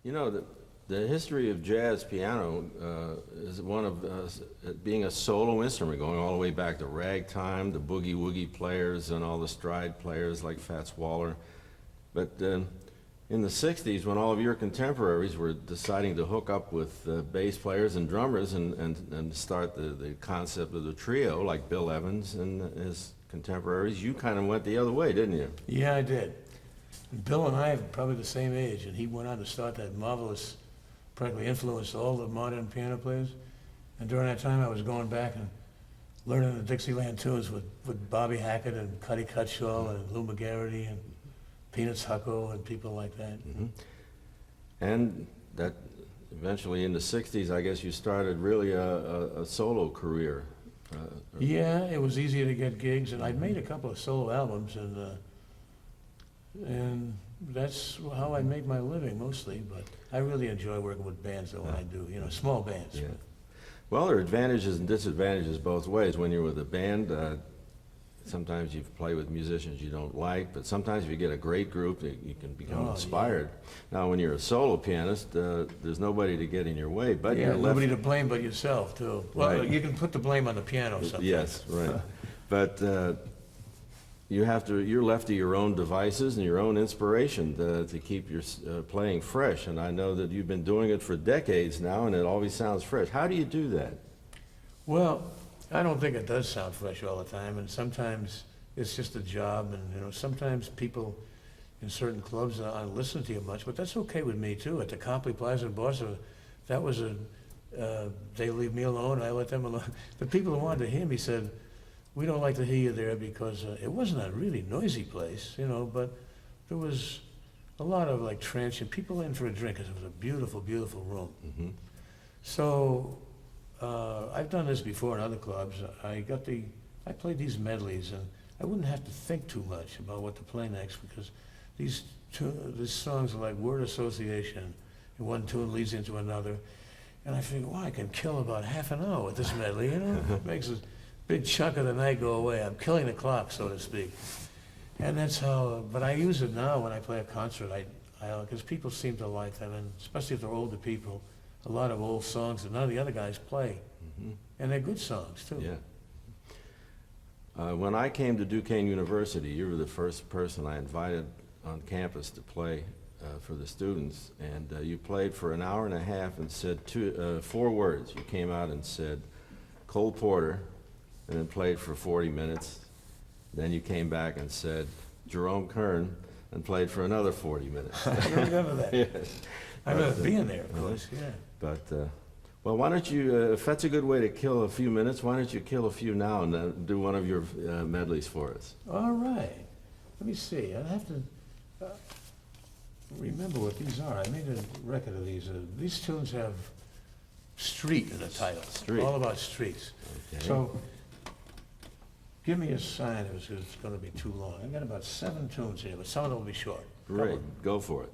You know, the history of jazz piano is one of being a solo instrument, going all the way back to ragtime, the boogie-woogie players and all the stride players like Fats Waller. But in the 60s, when all of your contemporaries were deciding to hook up with bass players and drummers and start the concept of the trio, like Bill Evans and his contemporaries, you kind of went the other way, didn't you? Yeah, I did. Bill and I are probably the same age, and he went on to start that marvelous, practically influenced all the modern piano players. And during that time, I was going back and learning the Dixieland tunes with Bobby Hackett and Cuddy Cutshaw and Lou McGarity and Peanuts Hucko and people like that. Mm-hmm. And that eventually in the 60s, I guess you started really a solo career. Yeah, it was easier to get gigs, and I'd made a couple of solo albums, and that's how I make my living mostly. But I really enjoy working with bands, though, when I do, you know, small bands. Yeah. Well, there are advantages and disadvantages both ways. When you're with a band, sometimes you play with musicians you don't like, but sometimes if you get a great group, you can become inspired. Yeah. Now, when you're a solo pianist, there's nobody to get in your way, but yeah, you're nobody to blame but yourself, too. Well, right. You can put the blame on the piano sometimes. Yes, right. But you're left to your own devices and your own inspiration to keep your playing fresh. And I know that you've been doing it for decades now, and it always sounds fresh. How do you do that? Well, I don't think it does sound fresh all the time, and sometimes it's just a job, and you know, sometimes people in certain clubs don't listen to you much, but that's okay with me too. At the Copley Plaza in Boston, that was they leave me alone, I let them alone. The people who wanted to hear me said, we don't like to hear you there because it wasn't a really noisy place, you know, but there was a lot of like transient people in for a drink because it was a beautiful, beautiful room. Mm-hmm. So I've done this before in other clubs. I played these medleys, and I wouldn't have to think too much about what to play next because these songs are like word association, and one tune leads into another. And I figure, well, I can kill about half an hour with this medley, you know? It makes a big chunk of the night go away. I'm killing the clock, so to speak. And that's how, but I use it now when I play a concert, because people seem to like them, and especially if they're older people. A lot of old songs that none of the other guys play. Mm-hmm. And they're good songs, too. Yeah. When I came to Duquesne University, you were the first person I invited on campus to play for the students. And you played for an hour and a half and said 4 words. You came out and said, Cole Porter, and then played for 40 minutes. Then you came back and said, Jerome Kern, and played for another 40 minutes. I remember that. Yes. I remember being there, of course, yeah. But, well, why don't you, if that's a good way to kill a few minutes, why don't you kill a few now and do one of your medleys for us? All right. Let me see. I have to remember what these are. I made a record of these. These tunes have street in the title. Street. All about streets. Okay. So, give me a sign if it's going to be too long. I got about 7 tunes here, but some of them will be short. Great. Go for it.